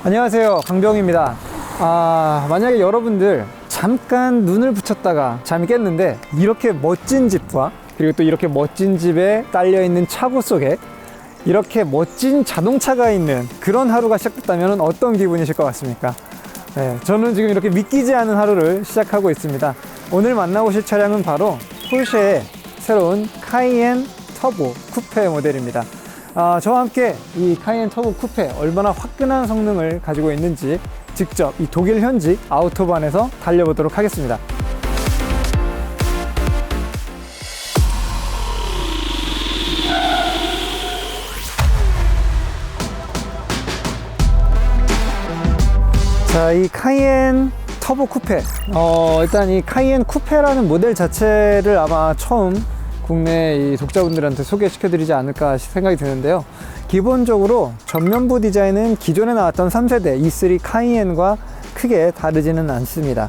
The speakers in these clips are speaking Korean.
안녕하세요, 강병입니다. 만약에 여러분들 잠깐 눈을 붙였다가 잠이 깼는데 이렇게 멋진 집과 그리고 또 이렇게 멋진 집에 딸려있는 차고 속에 이렇게 멋진 자동차가 있는 그런 하루가 시작됐다면 어떤 기분이실 것 같습니까? 네, 저는 지금 이렇게 믿기지 않은 하루를 시작하고 있습니다. 오늘 만나보실 차량은 바로 포르쉐의 새로운 카이엔 터보 쿠페 모델입니다. 저와 함께 이 카이엔 터보 쿠페 얼마나 화끈한 성능을 가지고 있는지 직접 이 독일 현지 아우토반에서 달려보도록 하겠습니다. 자, 이 카이엔 터보 쿠페, 일단 이 카이엔 쿠페라는 모델 자체를 아마 처음 국내 이 독자분들한테 소개시켜드리지 않을까 생각이 드는데요. 기본적으로 전면부 디자인은 기존에 나왔던 3세대 E3 카이엔과 크게 다르지는 않습니다.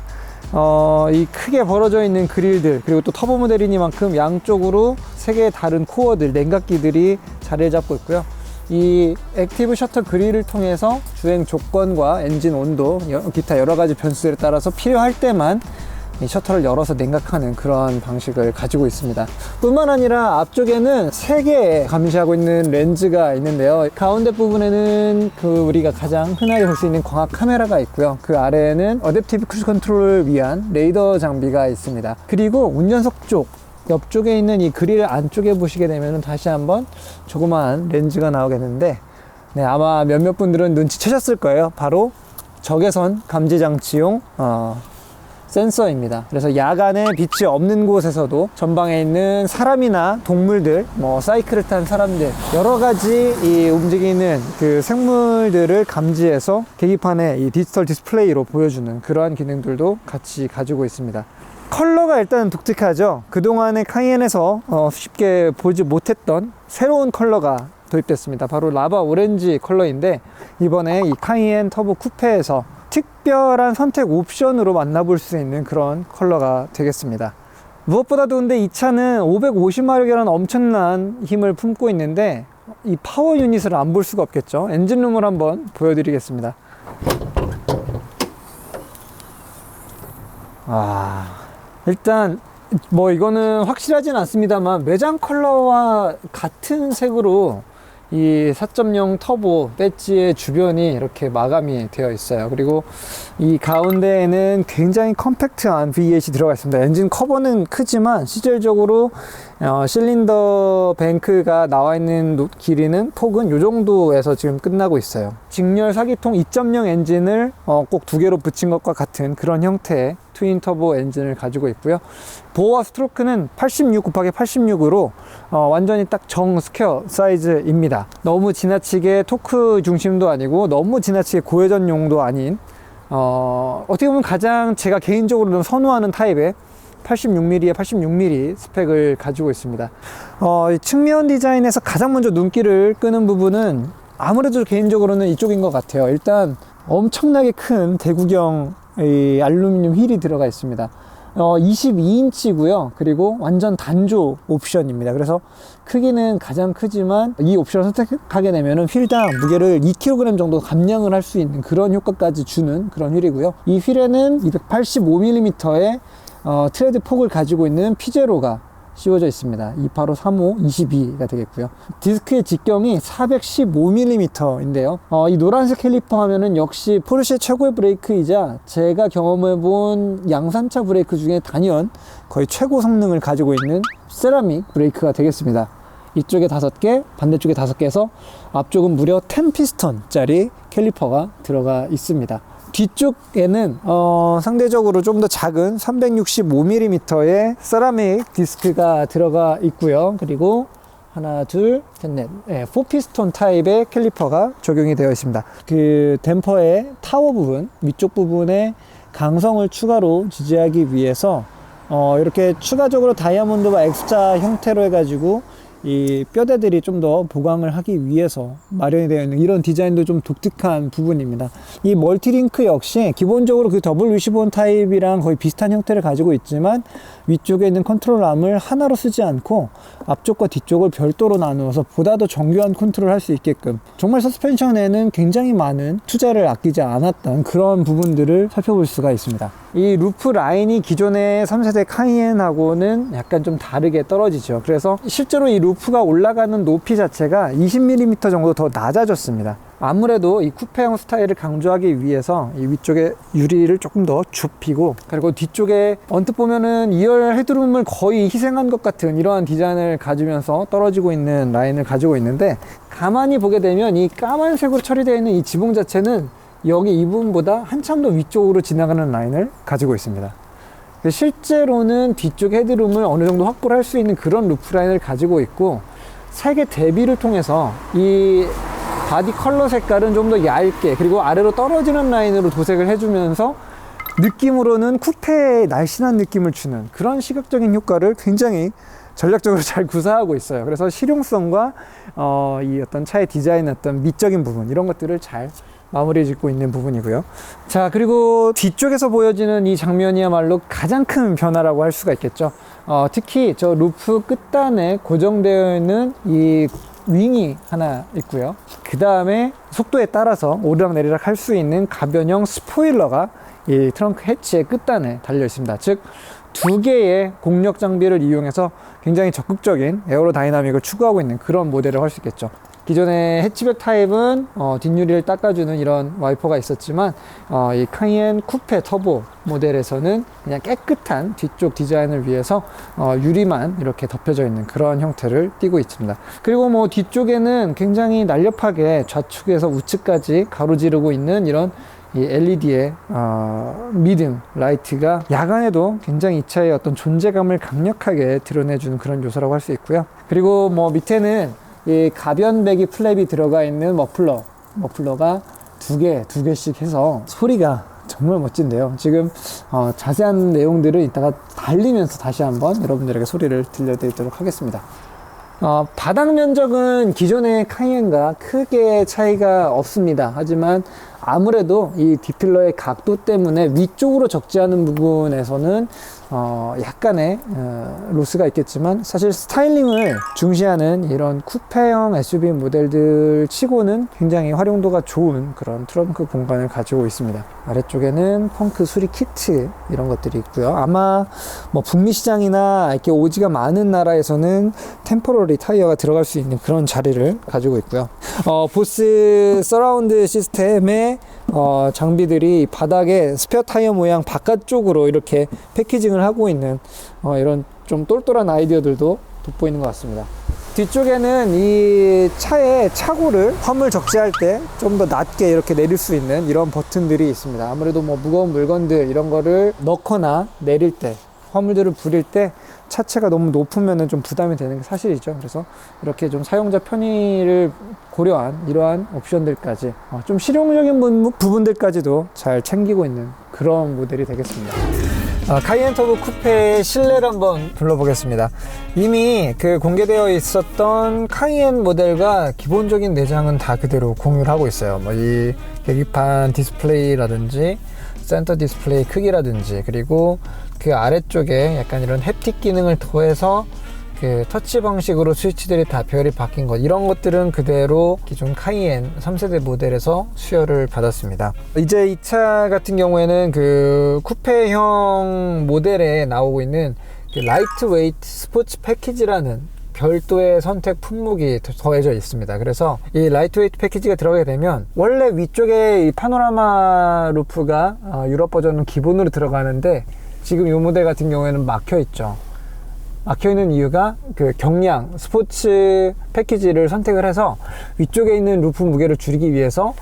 이 크게 벌어져 있는 그릴들, 그리고 또 터보 모델이니만큼 양쪽으로 3개의 다른 코어들, 냉각기들이 자리를 잡고 있고요. 이 액티브 셔터 그릴을 통해서 주행 조건과 엔진 온도, 기타 여러 가지 변수들에 따라서 필요할 때만 이 셔터를 열어서 냉각하는 그런 방식을 가지고 있습니다. 뿐만 아니라 앞쪽에는 3개의 감시하고 있는 렌즈가 있는데요. 가운데 부분에는 우리가 가장 흔하게 볼 수 있는 광학 카메라가 있고요. 그 아래에는 어댑티브 크루즈 컨트롤을 위한 레이더 장비가 있습니다. 그리고 운전석 쪽 옆쪽에 있는 이 그릴 안쪽에 보시게 되면 다시 한번 조그마한 렌즈가 나오겠는데, 네, 아마 몇몇 분들은 눈치채셨을 거예요. 바로 적외선 감지 장치용 센서입니다. 그래서 야간에 빛이 없는 곳에서도 전방에 있는 사람이나 동물들, 사이클을 탄 사람들, 여러 가지 이 움직이는 그 생물들을 감지해서 계기판에 이 디지털 디스플레이로 보여주는 그러한 기능들도 같이 가지고 있습니다. 컬러가 일단 독특하죠. 그동안의 카이엔에서 쉽게 보지 못했던 새로운 컬러가 도입됐습니다. 바로 라바 오렌지 컬러인데, 이번에 이 카이엔 터보 쿠페에서 특별한 선택 옵션으로 만나볼 수 있는 그런 컬러가 되겠습니다. 무엇보다도 근데 이 차는 550마력이라는 엄청난 힘을 품고 있는데 이 파워 유닛을 안 볼 수가 없겠죠. 엔진룸을 한번 보여드리겠습니다. 일단 이거는 확실하진 않습니다만 매장 컬러와 같은 색으로 이 4.0 터보 배지의 주변이 이렇게 마감이 되어 있어요. 그리고 이 가운데에는 굉장히 컴팩트한 V8이 들어가 있습니다. 엔진 커버는 크지만 실질적으로 실린더 뱅크가 나와 있는 길이는 폭은 이 정도에서 지금 끝나고 있어요. 직렬 4기통 2.0 엔진을 꼭 2개로 붙인 것과 같은 그런 형태의 트윈 터보 엔진을 가지고 있고요. 보어와 스트로크는 86 곱하기 86으로 완전히 딱 정 스퀘어 사이즈입니다. 너무 지나치게 토크 중심도 아니고 너무 지나치게 고회전용도 아닌, 어떻게 보면 가장 제가 개인적으로 선호하는 타입의 86mm에 86mm 스펙을 가지고 있습니다. 이 측면 디자인에서 가장 먼저 눈길을 끄는 부분은 아무래도 개인적으로는 이쪽인 것 같아요. 일단 엄청나게 큰 대구경 이 알루미늄 휠이 들어가 있습니다. 22인치고요. 그리고 완전 단조 옵션입니다. 그래서 크기는 가장 크지만 이 옵션을 선택하게 되면 휠당 무게를 2kg 정도 감량을 할 수 있는 그런 효과까지 주는 그런 휠이고요. 이 휠에는 285mm의 트레드 폭을 가지고 있는 피제로가 씌워져 있습니다. 285, 35, 22가 되겠고요. 디스크의 직경이 415mm인데요. 이 노란색 캘리퍼 하면은 역시 포르쉐 최고의 브레이크이자 제가 경험해본 양산차 브레이크 중에 단연 거의 최고 성능을 가지고 있는 세라믹 브레이크가 되겠습니다. 이쪽에 5개, 반대쪽에 5개에서 앞쪽은 무려 10피스톤짜리 캘리퍼가 들어가 있습니다. 뒤쪽에는 상대적으로 좀 더 작은 365mm의 세라믹 디스크가 들어가 있고요. 그리고 하나, 둘, 셋, 넷, 4피스톤 타입의 캘리퍼가 적용이 되어 있습니다. 그 댐퍼의 타워 부분, 위쪽 부분에 강성을 추가로 지지하기 위해서 이렇게 추가적으로 다이아몬드와 X자 형태로 해가지고 이 뼈대들이 좀 더 보강을 하기 위해서 마련이 되어 있는 이런 디자인도 좀 독특한 부분입니다. 이 멀티링크 역시 기본적으로 그 더블 위시본 타입이랑 거의 비슷한 형태를 가지고 있지만 위쪽에 있는 컨트롤암을 하나로 쓰지 않고 앞쪽과 뒤쪽을 별도로 나누어서 보다 더 정교한 컨트롤을 할 수 있게끔, 정말 서스펜션에는 굉장히 많은 투자를 아끼지 않았던 그런 부분들을 살펴볼 수가 있습니다. 이 루프 라인이 기존의 3세대 카이엔하고는 약간 좀 다르게 떨어지죠. 그래서 실제로 이 루프가 올라가는 높이 자체가 20mm 정도 더 낮아졌습니다. 아무래도 이 쿠페형 스타일을 강조하기 위해서 이 위쪽에 유리를 조금 더 좁히고, 그리고 뒤쪽에 언뜻 보면은 2열 헤드룸을 거의 희생한 것 같은 이러한 디자인을 가지면서 떨어지고 있는 라인을 가지고 있는데, 가만히 보게 되면 이 까만색으로 처리되어 있는 이 지붕 자체는 여기 이 부분보다 한참 더 위쪽으로 지나가는 라인을 가지고 있습니다. 실제로는 뒤쪽 헤드룸을 어느 정도 확보를 할 수 있는 그런 루프 라인을 가지고 있고, 색의 대비를 통해서 이 바디 컬러 색깔은 좀 더 얇게, 그리고 아래로 떨어지는 라인으로 도색을 해주면서 느낌으로는 쿠페의 날씬한 느낌을 주는 그런 시각적인 효과를 굉장히 전략적으로 잘 구사하고 있어요. 그래서 실용성과 이 어떤 차의 디자인, 어떤 미적인 부분, 이런 것들을 잘 마무리 짓고 있는 부분이고요. 자, 그리고 뒤쪽에서 보여지는 이 장면이야말로 가장 큰 변화라고 할 수가 있겠죠. 특히 저 루프 끝단에 고정되어 있는 이 윙이 하나 있고요. 그 다음에 속도에 따라서 오르락내리락 할 수 있는 가변형 스포일러가 이 트렁크 해치의 끝단에 달려 있습니다. 즉, 두 개의 공력 장비를 이용해서 굉장히 적극적인 에어로다이나믹을 추구하고 있는 그런 모델을 할 수 있겠죠. 기존의 해치백 타입은 뒷유리를 닦아주는 이런 와이퍼가 있었지만 이 카이엔 쿠페 터보 모델에서는 그냥 깨끗한 뒤쪽 디자인을 위해서 유리만 이렇게 덮여져 있는 그런 형태를 띠고 있습니다. 그리고 뭐 뒤쪽에는 굉장히 날렵하게 좌측에서 우측까지 가로지르고 있는 이런 이 LED의 미등 라이트가 야간에도 굉장히 이 차의 어떤 존재감을 강력하게 드러내주는 그런 요소라고 할 수 있고요. 그리고 뭐 밑에는 이 가변 배기 플랩이 들어가 있는 머플러가 두 개씩 해서 소리가 정말 멋진데요. 지금 자세한 내용들을 이따가 달리면서 다시 한번 여러분들에게 소리를 들려드리도록 하겠습니다. 바닥 면적은 기존의 카이엔과 크게 차이가 없습니다. 하지만 아무래도 이 디필러의 각도 때문에 위쪽으로 적재하는 부분에서는 약간의 로스가 있겠지만, 사실 스타일링을 중시하는 이런 쿠페형 SUV 모델들 치고는 굉장히 활용도가 좋은 그런 트렁크 공간을 가지고 있습니다. 아래쪽에는 펑크 수리 키트 이런 것들이 있고요. 아마 뭐 북미 시장이나 이렇게 오지가 많은 나라에서는 템포러리 타이어가 들어갈 수 있는 그런 자리를 가지고 있고요. 보스 서라운드 시스템의 장비들이 바닥에 스페어 타이어 모양 바깥쪽으로 이렇게 패키징을 하고 있는 이런 좀 똘똘한 아이디어들도 돋보이는 것 같습니다. 뒤쪽에는 이 차의 차고를 화물 적재할 때 좀 더 낮게 이렇게 내릴 수 있는 이런 버튼들이 있습니다. 아무래도 뭐 무거운 물건들 이런 거를 넣거나 내릴 때, 화물들을 부릴 때 차체가 너무 높으면 좀 부담이 되는 게 사실이죠. 그래서 이렇게 좀 사용자 편의를 고려한 이러한 옵션들까지 좀 실용적인 부분들까지도 잘 챙기고 있는 그런 모델이 되겠습니다. 카이엔 터보 쿠페의 실내를 한번 둘러보겠습니다. 이미 그 공개되어 있었던 카이엔 모델과 기본적인 내장은 다 그대로 공유를 하고 있어요. 뭐 이 계기판 디스플레이라든지 센터 디스플레이 크기라든지, 그리고 그 아래쪽에 약간 이런 햅틱 기능을 더해서 그 터치 방식으로 스위치들이 다 배열이 바뀐 것, 이런 것들은 그대로 기존 카이엔 3세대 모델에서 수여를 받았습니다. 이제 이 차 같은 경우에는 그 쿠페형 모델에 나오고 있는 그 라이트 웨이트 스포츠 패키지라는 별도의 선택 품목이 더해져 있습니다. 그래서 이 라이트웨이트 패키지가 들어가게 되면 원래 위쪽에 이 파노라마 루프가 유럽 버전은 기본으로 들어가는데, 지금 이 모델 같은 경우에는 막혀 있죠. 막혀 있는 이유가 그 경량 스포츠 패키지를 선택을 해서 위쪽에 있는 루프 무게를 줄이기 위해서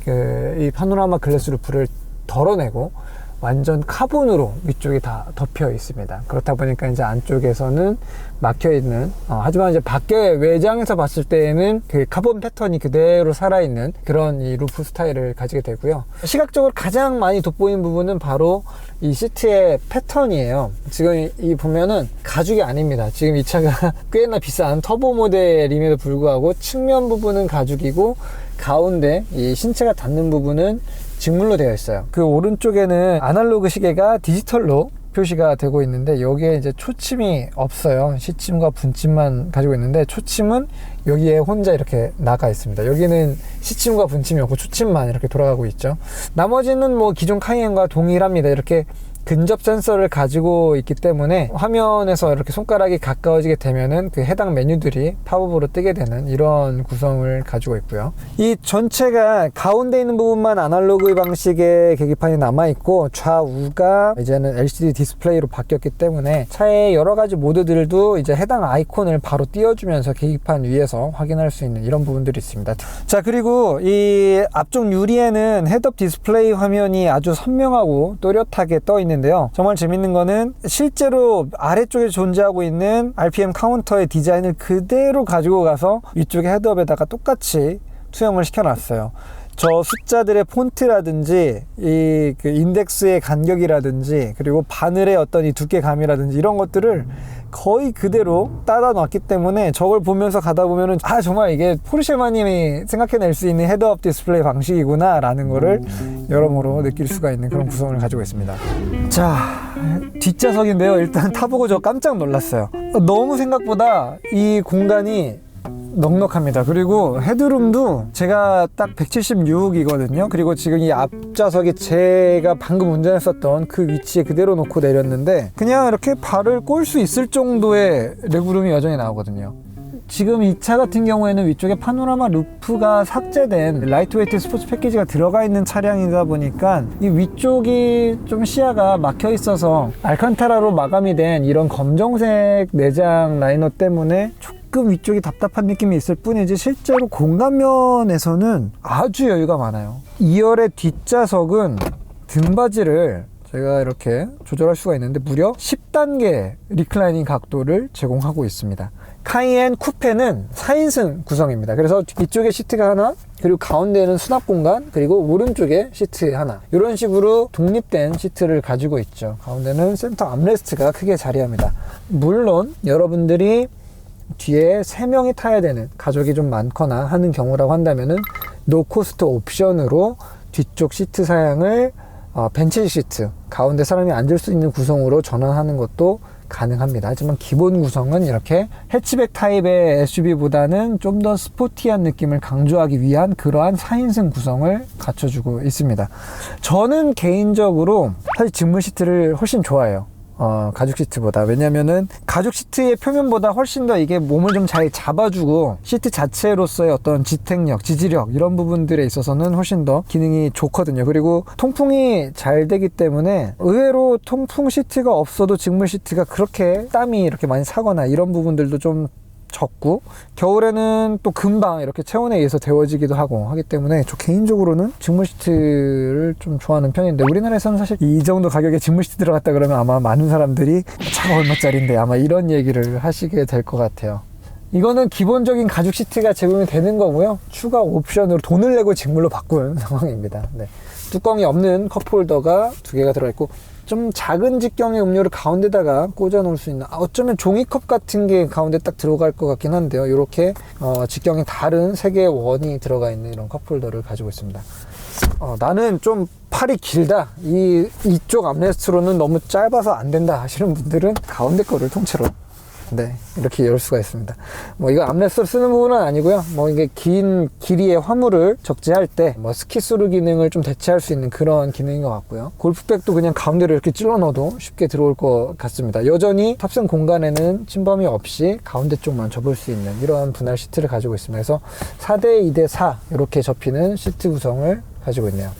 이 파노라마 글래스 루프를 덜어내고 완전 카본으로 위쪽이 다 덮여 있습니다. 그렇다 보니까 이제 안쪽에서는 막혀 있는, 하지만 이제 밖에 외장에서 봤을 때에는 그 카본 패턴이 그대로 살아있는 그런 이 루프 스타일을 가지게 되고요. 시각적으로 가장 많이 돋보이는 부분은 바로 이 시트의 패턴이에요. 지금 이 보면은 가죽이 아닙니다. 지금 이 차가 꽤나 비싼 터보 모델임에도 불구하고 측면 부분은 가죽이고 가운데 이 신체가 닿는 부분은 직물로 되어 있어요. 그 오른쪽에는 아날로그 시계가 디지털로 표시가 되고 있는데 여기에 이제 초침이 없어요. 시침과 분침만 가지고 있는데 초침은 여기에 혼자 이렇게 나가 있습니다. 여기는 시침과 분침이 없고 초침만 이렇게 돌아가고 있죠. 나머지는 뭐 기존 카이엔과 동일합니다. 이렇게 근접 센서를 가지고 있기 때문에 화면에서 이렇게 손가락이 가까워지게 되면은 그 해당 메뉴들이 팝업으로 뜨게 되는 이런 구성을 가지고 있고요. 이 전체가 가운데 있는 부분만 아날로그 방식의 계기판이 남아있고 좌우가 이제는 LCD 디스플레이로 바뀌었기 때문에 차의 여러 가지 모드들도 이제 해당 아이콘을 바로 띄워주면서 계기판 위에서 확인할 수 있는 이런 부분들이 있습니다. 자, 그리고 이 앞쪽 유리에는 헤드업 디스플레이 화면이 아주 선명하고 또렷하게 떠 있는 데요. 정말 재밌는 거는 실제로 아래쪽에 존재하고 있는 RPM 카운터의 디자인을 그대로 가지고 가서 위쪽에 헤드업에다가 똑같이 투영을 시켜놨어요. 저 숫자들의 폰트라든지 이 그 인덱스의 간격이라든지 그리고 바늘의 어떤 이 두께감이라든지 이런 것들을 거의 그대로 따다 놨기 때문에 저걸 보면서 가다 보면은 아 정말 이게 포르쉐만님이 생각해낼 수 있는 헤드업 디스플레이 방식이구나 라는 거를 여러모로 느낄 수가 있는 그런 구성을 가지고 있습니다. 자, 뒷좌석인데요. 일단 타보고 저 깜짝 놀랐어요. 너무 생각보다 이 공간이 넉넉합니다. 그리고 헤드룸도 제가 딱 176이거든요. 그리고 지금 이 앞좌석이 제가 방금 운전했었던 그 위치에 그대로 놓고 내렸는데 그냥 이렇게 발을 꼴 수 있을 정도의 레그룸이 여전히 나오거든요. 지금 이 차 같은 경우에는 위쪽에 파노라마 루프가 삭제된 라이트웨이트 스포츠 패키지가 들어가 있는 차량이다 보니까 이 위쪽이 좀 시야가 막혀 있어서 알칸타라로 마감이 된 이런 검정색 내장 라이너 때문에 조금 위쪽이 답답한 느낌이 있을 뿐이지 실제로 공간면에서는 아주 여유가 많아요. 2열의 뒷좌석은 등받이를 제가 이렇게 조절할 수가 있는데 무려 10단계 리클라이닝 각도를 제공하고 있습니다. 카이엔 쿠페는 4인승 구성입니다. 그래서 이쪽에 시트가 하나, 그리고 가운데에는 수납 공간, 그리고 오른쪽에 시트 하나, 이런 식으로 독립된 시트를 가지고 있죠. 가운데는 센터 암레스트가 크게 자리합니다. 물론 여러분들이 뒤에 3명이 타야 되는 가족이 좀 많거나 하는 경우라고 한다면은 노코스트 옵션으로 뒤쪽 시트 사양을 벤치 시트, 가운데 사람이 앉을 수 있는 구성으로 전환하는 것도 가능합니다. 하지만 기본 구성은 이렇게 해치백 타입의 SUV보다는 좀 더 스포티한 느낌을 강조하기 위한 그러한 4인승 구성을 갖춰주고 있습니다. 저는 개인적으로 사실 직물 시트를 훨씬 좋아해요. 가죽 시트보다. 왜냐면은 가죽 시트의 표면보다 훨씬 더 이게 몸을 좀 잘 잡아주고 시트 자체로서의 어떤 지탱력, 지지력 이런 부분들에 있어서는 훨씬 더 기능이 좋거든요. 그리고 통풍이 잘 되기 때문에 의외로 통풍 시트가 없어도 직물 시트가 그렇게 땀이 이렇게 많이 차거나 이런 부분들도 좀 적고 겨울에는 또 금방 이렇게 체온에 의해서 데워지기도 하고 하기 때문에 저 개인적으로는 직물 시트를 좀 좋아하는 편인데 우리나라에서는 사실 이 정도 가격에 직물 시트 들어갔다 그러면 아마 많은 사람들이 차가 얼마짜린데 아마 이런 얘기를 하시게 될 것 같아요. 이거는 기본적인 가죽 시트가 제공이 되는 거고요. 추가 옵션으로 돈을 내고 직물로 바꾼 상황입니다. 네. 뚜껑이 없는 컵홀더가 2개가 들어있고 좀 작은 직경의 음료를 가운데다가 꽂아 놓을 수 있는 어쩌면 종이컵 같은 게 가운데 딱 들어갈 것 같긴 한데요. 이렇게 직경이 다른 3개의 원이 들어가 있는 이런 컵홀더를 가지고 있습니다. 나는 좀 팔이 길다, 이쪽 암레스트로는 너무 짧아서 안 된다 하시는 분들은 가운데 거를 통째로 이렇게 열 수가 있습니다. 뭐 이거 암레스트로 쓰는 부분은 아니고요. 뭐 이게 긴 길이의 화물을 적재할 때 뭐 스키스루 기능을 좀 대체할 수 있는 그런 기능인 것 같고요. 골프백도 그냥 가운데로 이렇게 찔러 넣어도 쉽게 들어올 것 같습니다. 여전히 탑승 공간에는 침범이 없이 가운데 쪽만 접을 수 있는 이런 분할 시트를 가지고 있습니다. 그래서 4대 2대 4 이렇게 접히는 시트 구성을 가지고 있네요.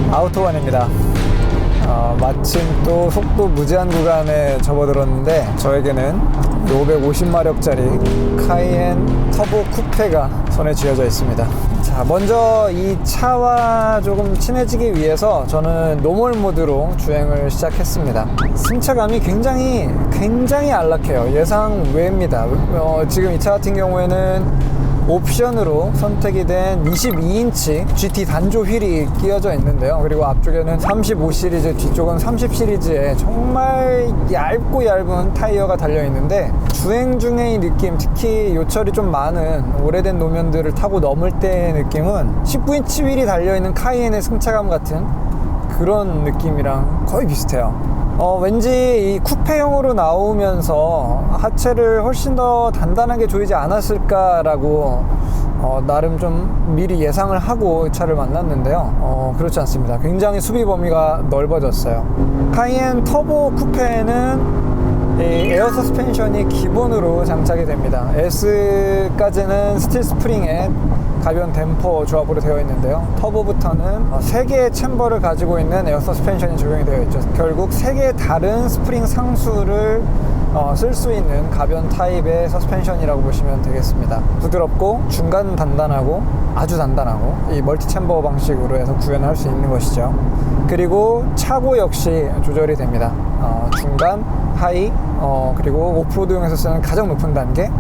아우토원입니다. 마침 또 속도 무제한 구간에 접어들었는데 저에게는 550마력짜리 카이엔 터보 쿠페가 손에 쥐어져 있습니다. 자, 먼저 이 차와 조금 친해지기 위해서 저는 노멀 모드로 주행을 시작했습니다. 승차감이 굉장히 안락해요. 예상 외입니다. 지금 이 차 같은 경우에는 옵션으로 선택이 된 22인치 GT 단조 휠이 끼어져 있는데요. 그리고 앞쪽에는 35 시리즈, 뒤쪽은 30 시리즈의 정말 얇고 얇은 타이어가 달려 있는데 주행 중의 느낌, 특히 요철이 좀 많은 오래된 노면들을 타고 넘을 때의 느낌은 19인치 휠이 달려 있는 카이엔의 승차감 같은 그런 느낌이랑 거의 비슷해요. 왠지 이 쿠페형으로 나오면서 하체를 훨씬 더 단단하게 조이지 않았을까라고 나름 좀 미리 예상을 하고 차를 만났는데요. 그렇지 않습니다. 굉장히 수비 범위가 넓어졌어요. 카이엔 터보 쿠페는 에어 서스펜션이 기본으로 장착이 됩니다. S까지는 스틸 스프링에 가벼운 댐퍼 조합으로 되어 있는데요. 터보부터는 3개의 챔버를 가지고 있는 에어 서스펜션이 적용이 되어 있죠. 결국 3개의 다른 스프링 상수를 쓸 수 있는 가벼운 타입의 서스펜션이라고 보시면 되겠습니다. 부드럽고 중간 단단하고 아주 단단하고 이 멀티 챔버 방식으로 해서 구현을 할 수 있는 것이죠. 그리고 차고 역시 조절이 됩니다. 중간, 하이, 그리고 오프로드용에서 쓰는 가장 높은 단계,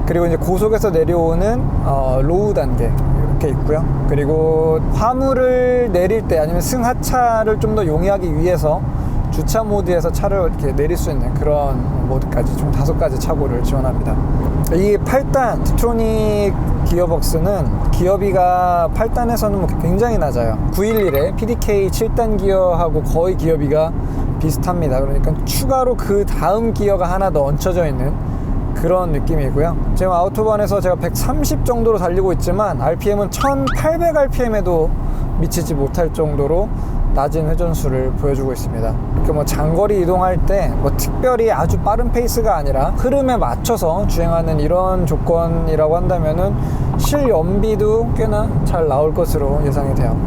그리고 이제 고속에서 내려오는 로우 단계 이렇게 있고요. 그리고 화물을 내릴 때 아니면 승하차를 좀 더 용이하기 위해서 주차 모드에서 차를 이렇게 내릴 수 있는 그런 모드까지 총 5가지 차고를 지원합니다. 이 8단 팁트로닉 기어벅스는 기어비가 8단에서는 굉장히 낮아요. 911의 PDK 7단 기어하고 거의 기어비가 비슷합니다. 그러니까 추가로 그 다음 기어가 하나 더 얹혀져 있는 그런 느낌이고요. 지금 아우토반에서 제가 130 정도로 달리고 있지만 RPM은 1800 RPM에도 미치지 못할 정도로 낮은 회전수를 보여주고 있습니다. 이렇게 뭐 장거리 이동할 때 뭐 특별히 아주 빠른 페이스가 아니라 흐름에 맞춰서 주행하는 이런 조건이라고 한다면은 실연비도 꽤나 잘 나올 것으로 예상이 돼요.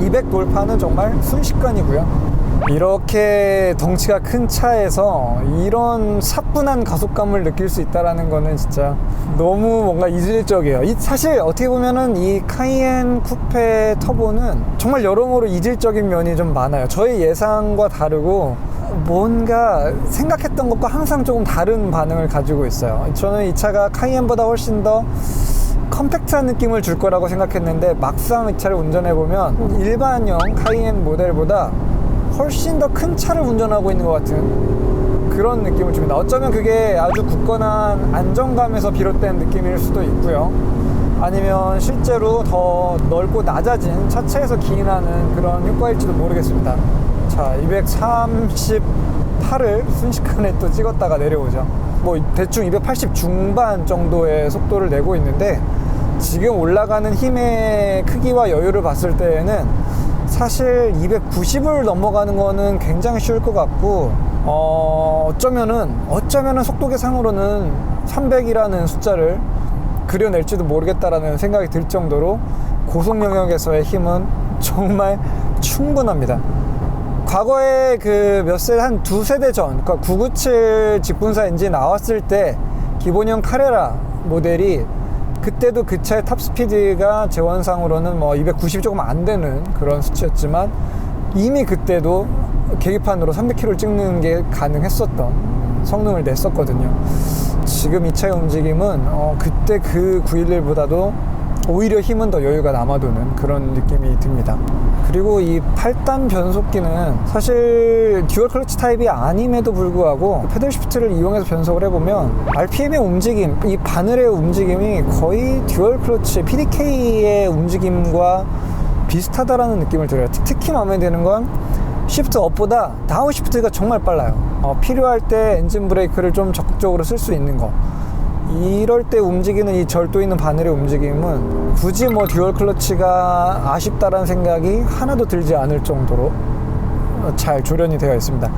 200 돌파는 정말 순식간이고요. 이렇게 덩치가 큰 차에서 이런 사뿐한 가속감을 느낄 수 있다는 거는 진짜 너무 뭔가 이질적이에요. 사실 어떻게 보면은 이 카이엔 쿠페 터보는 정말 여러모로 이질적인 면이 좀 많아요. 저의 예상과 다르고 뭔가 생각했던 것과 항상 조금 다른 반응을 가지고 있어요. 저는 이 차가 카이엔보다 훨씬 더 컴팩트한 느낌을 줄 거라고 생각했는데 막상 이 차를 운전해보면 일반형 카이엔 모델보다 훨씬 더 큰 차를 운전하고 있는 것 같은 그런 느낌을 줍니다. 어쩌면 그게 아주 굳건한 안정감에서 비롯된 느낌일 수도 있고요. 아니면 실제로 더 넓고 낮아진 차체에서 기인하는 그런 효과일지도 모르겠습니다. 자, 238을 순식간에 또 찍었다가 내려오죠. 뭐 대충 280 중반 정도의 속도를 내고 있는데 지금 올라가는 힘의 크기와 여유를 봤을 때에는 사실 290을 넘어가는 거는 굉장히 쉬울 것 같고 어쩌면은 속도 계상으로는 300이라는 숫자를 그려낼지도 모르겠다라는 생각이 들 정도로 고속 영역에서의 힘은 정말 충분합니다. 과거에 그 한 2세대 전, 그러니까 997 직분사 엔진 나왔을 때 기본형 카레라 모델이 그때도 그 차의 탑 스피드가 제원상으로는 뭐 290이 조금 안 되는 그런 수치였지만 이미 그때도 계기판으로 300km를 찍는 게 가능했었던 성능을 냈었거든요. 지금 이 차의 움직임은 그때 그 911보다도 오히려 힘은 더 여유가 남아도는 그런 느낌이 듭니다. 그리고 이 8단 변속기는 사실 듀얼 클러치 타입이 아님에도 불구하고 패들 시프트를 이용해서 변속을 해보면 RPM의 움직임, 이 바늘의 움직임이 거의 듀얼 클러치 PDK의 움직임과 비슷하다라는 느낌을 들어요. 특히 마음에 드는 건 시프트 업보다 다운 시프트가 정말 빨라요. 필요할 때 엔진 브레이크를 좀 적극적으로 쓸 수 있는 거, 이럴 때 움직이는 이 절도 있는 바늘의 움직임은 굳이 뭐 듀얼 클러치가 아쉽다라는 생각이 하나도 들지 않을 정도로 잘 조련이 되어 있습니다.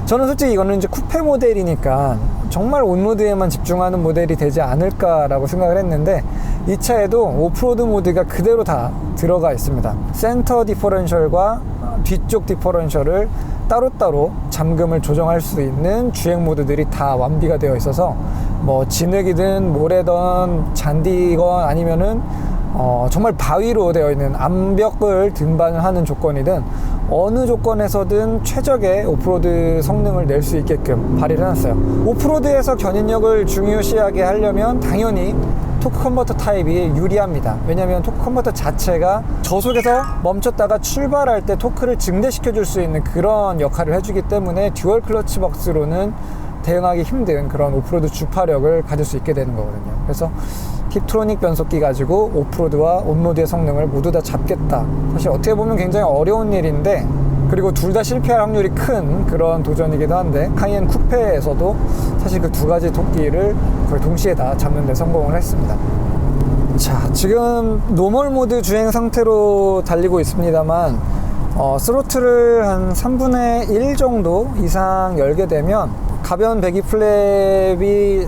저는 솔직히 이거는 이제 쿠페 모델이니까 정말 온로드에만 집중하는 모델이 되지 않을까라고 생각을 했는데, 이 차에도 오프로드 모드가 그대로 다 들어가 있습니다. 센터 디퍼런셜과 뒤쪽 디퍼런셜을 따로따로 잠금을 조정할 수 있는 주행 모드들이 다 완비가 되어 있어서 뭐 진흙이든 모래든 잔디건 아니면은 정말 바위로 되어 있는 암벽을 등반을 하는 조건이든 어느 조건에서든 최적의 오프로드 성능을 낼 수 있게끔 발휘를 해놨어요. 오프로드에서 견인력을 중요시하게 하려면 당연히 토크 컨버터 타입이 유리합니다. 왜냐하면 토크 컨버터 자체가 저속에서 멈췄다가 출발할 때 토크를 증대시켜 줄 수 있는 그런 역할을 해주기 때문에 듀얼 클러치 박스로는 대응하기 힘든 그런 오프로드 주파력을 가질 수 있게 되는 거거든요. 그래서 팁트로닉 변속기 가지고 오프로드와 온로드의 성능을 모두 다 잡겠다. 사실 어떻게 보면 굉장히 어려운 일인데, 그리고 둘 다 실패할 확률이 큰 그런 도전이기도 한데, 카이엔 쿠페에서도 사실 그 두 가지 토끼를 거의 동시에 다 잡는 데 성공을 했습니다. 자, 지금 노멀 모드 주행 상태로 달리고 있습니다만 스로틀을 한 3분의 1 정도 이상 열게 되면 가벼운 배기 플랩이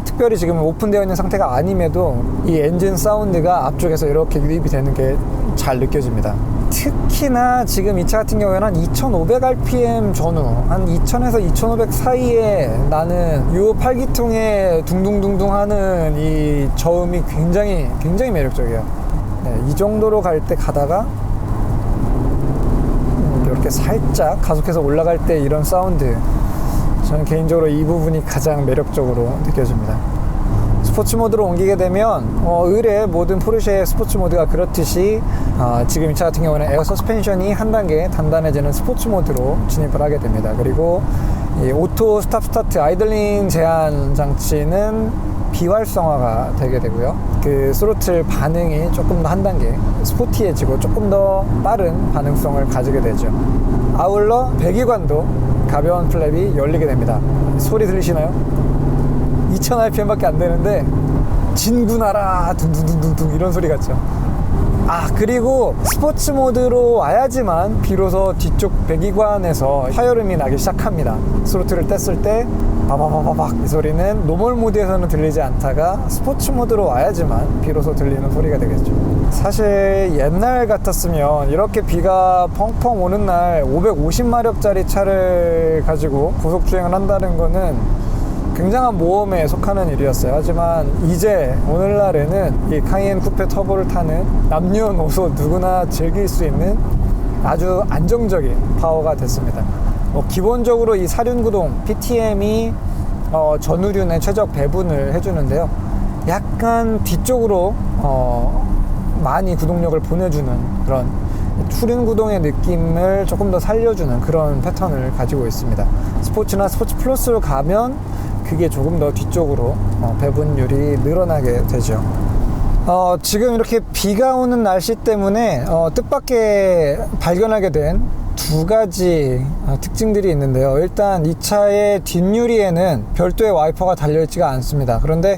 특별히 지금 오픈되어 있는 상태가 아님에도 이 엔진 사운드가 앞쪽에서 이렇게 유입이 되는 게 잘 느껴집니다. 특히나 지금 이 차 같은 경우에는 한 2500rpm 전후, 한 2000에서 2500 사이에 나는 요 8기통에 둥둥둥둥 하는 이 저음이 굉장히 매력적이에요. 네, 이 정도로 갈 때 가다가 이렇게 살짝 가속해서 올라갈 때 이런 사운드, 저는 개인적으로 이 부분이 가장 매력적으로 느껴집니다. 스포츠 모드로 옮기게 되면 의뢰 모든 포르쉐 스포츠 모드가 그렇듯이 지금 이 차 같은 경우는 에어 서스펜션이 한 단계 단단해지는 스포츠 모드로 진입을 하게 됩니다. 그리고 이 오토 스탑 스타트 아이들링 제한 장치는 비활성화가 되게 되고요. 그 스로틀 반응이 조금 더 한 단계 스포티해지고 조금 더 빠른 반응성을 가지게 되죠. 아울러 배기관도 가벼운 플랩이 열리게 됩니다. 소리 들리시나요? 2000rpm밖에 안 되는데 진군하라 둥둥둥둥 이런 소리 같죠. 그리고 스포츠 모드로 와야지만 비로소 뒤쪽 배기관에서 화열음이 나기 시작합니다. 스로틀을 뗐을 때 바바바바박 이 소리는 노멀 모드에서는 들리지 않다가 스포츠 모드로 와야지만 비로소 들리는 소리가 되겠죠. 사실 옛날 같았으면 이렇게 비가 펑펑 오는 날 550마력짜리 차를 가지고 고속주행을 한다는 거는 굉장한 모험에 속하는 일이었어요. 하지만 이제 오늘날에는 이 카이엔 쿠페 터보를 타는 남녀노소 누구나 즐길 수 있는 아주 안정적인 파워가 됐습니다. 기본적으로 이 사륜구동 PTM이 전후륜의 최적 배분을 해주는데요. 약간 뒤쪽으로 많이 구동력을 보내주는 그런 후륜구동의 느낌을 조금 더 살려주는 그런 패턴을 가지고 있습니다. 스포츠나 스포츠 플러스로 가면 그게 조금 더 뒤쪽으로 배분율이 늘어나게 되죠. 지금 이렇게 비가 오는 날씨 때문에 뜻밖의 발견하게 된 두 가지 특징들이 있는데요. 일단 이 차의 뒷유리에는 별도의 와이퍼가 달려있지가 않습니다. 그런데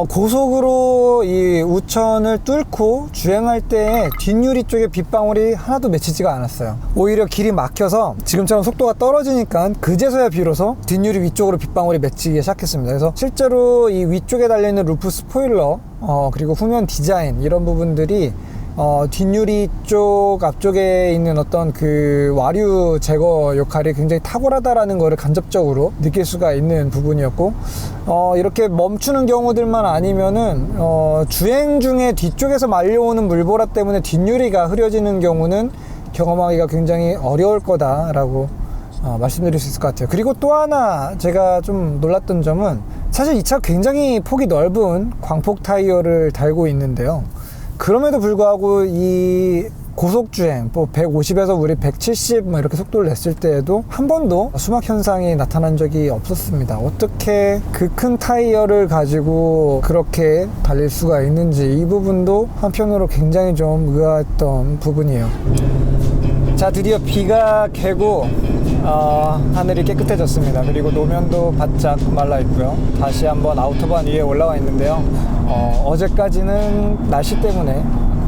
고속으로 이 우천을 뚫고 주행할 때 뒷유리 쪽에 빗방울이 하나도 맺히지가 않았어요. 오히려 길이 막혀서 지금처럼 속도가 떨어지니까 그제서야 비로소 뒷유리 위쪽으로 빗방울이 맺히기 시작했습니다. 그래서 실제로 이 위쪽에 달려있는 루프 스포일러 그리고 후면 디자인 이런 부분들이 뒷유리 쪽 앞쪽에 있는 어떤 그 와류 제거 역할이 굉장히 탁월하다라는 거를 간접적으로 느낄 수가 있는 부분이었고, 이렇게 멈추는 경우들만 아니면은 주행 중에 뒤쪽에서 말려오는 물보라 때문에 뒷유리가 흐려지는 경우는 경험하기가 굉장히 어려울 거다라고 말씀드릴 수 있을 것 같아요. 그리고 또 하나 제가 좀 놀랐던 점은, 사실 이 차 굉장히 폭이 넓은 광폭 타이어를 달고 있는데요. 그럼에도 불구하고 이 고속주행 150에서 우리 170 이렇게 속도를 냈을 때에도 한 번도 수막 현상이 나타난 적이 없었습니다. 어떻게 그 큰 타이어를 가지고 그렇게 달릴 수가 있는지, 이 부분도 한편으로 굉장히 좀 의아했던 부분이에요. 자, 드디어 비가 개고 하늘이 깨끗해졌습니다. 그리고 노면도 바짝 말라 있고요. 다시 한번 아우토반 위에 올라와 있는데요. 어제까지는 날씨 때문에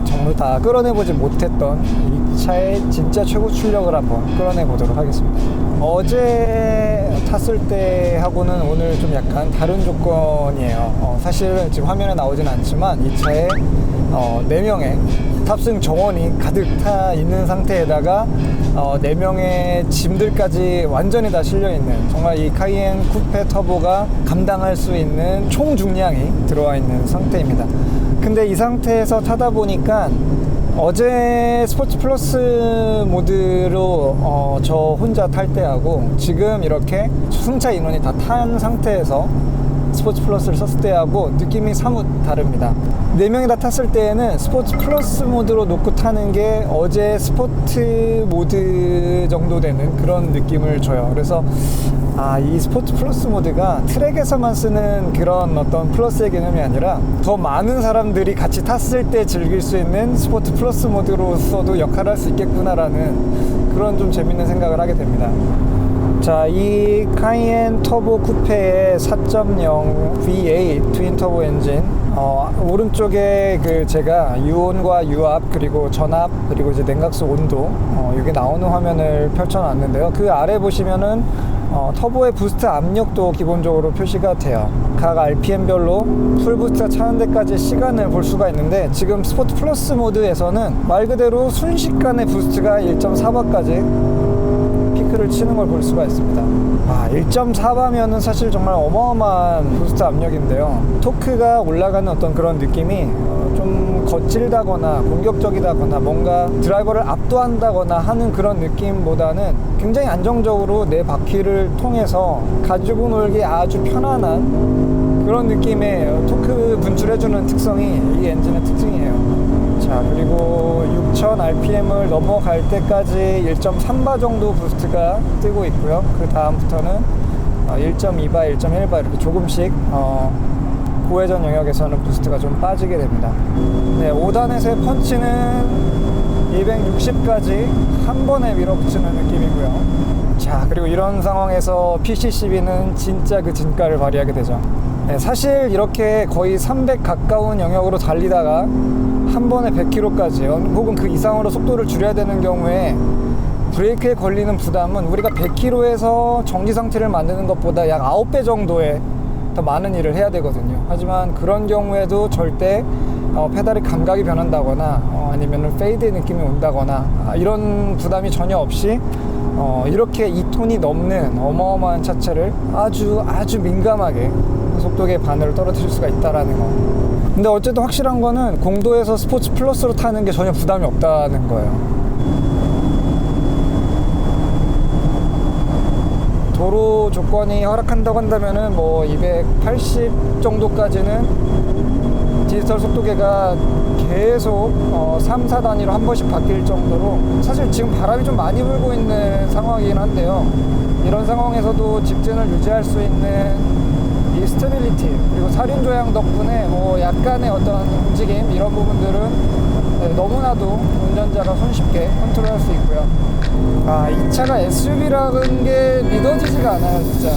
전부 다 끌어내보지 못했던 이 차의 진짜 최고 출력을 한번 끌어내 보도록 하겠습니다. 어제 탔을 때하고는 오늘 좀 약간 다른 조건이에요. 사실 지금 화면에 나오진 않지만 이 차에 4명의 탑승 정원이 가득 타 있는 상태에다가 4명의 짐들까지 완전히 다 실려있는, 정말 이 카이엔 쿠페 터보가 감당할 수 있는 총 중량이 들어와 있는 상태입니다. 근데 이 상태에서 타다 보니까 어제 스포츠 플러스 모드로 저 혼자 탈 때하고 지금 이렇게 승차 인원이 다 탄 상태에서 스포츠 플러스를 썼을 때하고 느낌이 사뭇 다릅니다. 4명이 다 탔을 때에는 스포츠 플러스 모드로 놓고 타는 게 어제 스포트 모드 정도 되는 그런 느낌을 줘요. 그래서 이 스포츠 플러스 모드가 트랙에서만 쓰는 그런 어떤 플러스의 개념이 아니라 더 많은 사람들이 같이 탔을 때 즐길 수 있는 스포츠 플러스 모드로서도 역할을 할 수 있겠구나라는 그런 좀 재밌는 생각을 하게 됩니다. 자, 이 카이엔 터보 쿠페의 4.0 V8 트윈 터보 엔진, 오른쪽에 제가 유온과 유압, 그리고 전압, 그리고 이제 냉각수 온도, 이게 나오는 화면을 펼쳐놨는데요. 그 아래 보시면은 터보의 부스트 압력도 기본적으로 표시가 돼요. 각 RPM별로 풀 부스트가 차는 데까지 시간을 볼 수가 있는데, 지금 스포츠 플러스 모드에서는 말 그대로 순식간에 부스트가 1.4바까지 피크를 치는 걸 볼 수가 있습니다. 1.4바면은 사실 정말 어마어마한 부스트 압력인데요. 토크가 올라가는 어떤 그런 느낌이 좀 거칠다거나 공격적이다거나 뭔가 드라이버를 압도한다거나 하는 그런 느낌보다는 굉장히 안정적으로 내 바퀴를 통해서 가지고 놀기 아주 편안한 그런 느낌의 토크 분출해주는 특성이 이 엔진의 특징이에요. 자, 그리고 6000rpm을 넘어갈 때까지 1.3바 정도 부스트가 뜨고 있고요. 그 다음부터는 1.2바, 1.1바 이렇게 조금씩 고회전 영역에서는 부스트가 좀 빠지게 됩니다. 네, 5단에서의 펀치는 260까지 한 번에 밀어붙이는 느낌이고요. 자, 그리고 이런 상황에서 PCCB는 진짜 그 진가를 발휘하게 되죠. 네, 사실 이렇게 거의 300 가까운 영역으로 달리다가 한 번에 100km까지 혹은 그 이상으로 속도를 줄여야 되는 경우에 브레이크에 걸리는 부담은 우리가 100km에서 정지 상태를 만드는 것보다 약 9배 정도의 더 많은 일을 해야 되거든요. 하지만 그런 경우에도 절대 페달의 감각이 변한다거나 아니면 페이드의 느낌이 온다거나 이런 부담이 전혀 없이 이렇게 2톤이 넘는 어마어마한 차체를 아주 민감하게 속도계 바늘을 떨어뜨릴 수가 있다라는 거. 근데 어쨌든 확실한 거는 공도에서 스포츠 플러스로 타는 게 전혀 부담이 없다는 거예요. 도로 조건이 허락한다고 한다면은 뭐 280 정도까지는 디지털 속도계가 계속 3, 4단위로 한 번씩 바뀔 정도로, 사실 지금 바람이 좀 많이 불고 있는 상황이긴 한데요. 이런 상황에서도 직진을 유지할 수 있는 이 스테빌리티, 그리고 사륜 조향 덕분에 뭐 약간의 어떤 움직임, 이런 부분들은 너무나도 운전자가 손쉽게 컨트롤할 수 있고요. 이 차가 SUV라는 게 믿어지지가 않아요, 진짜.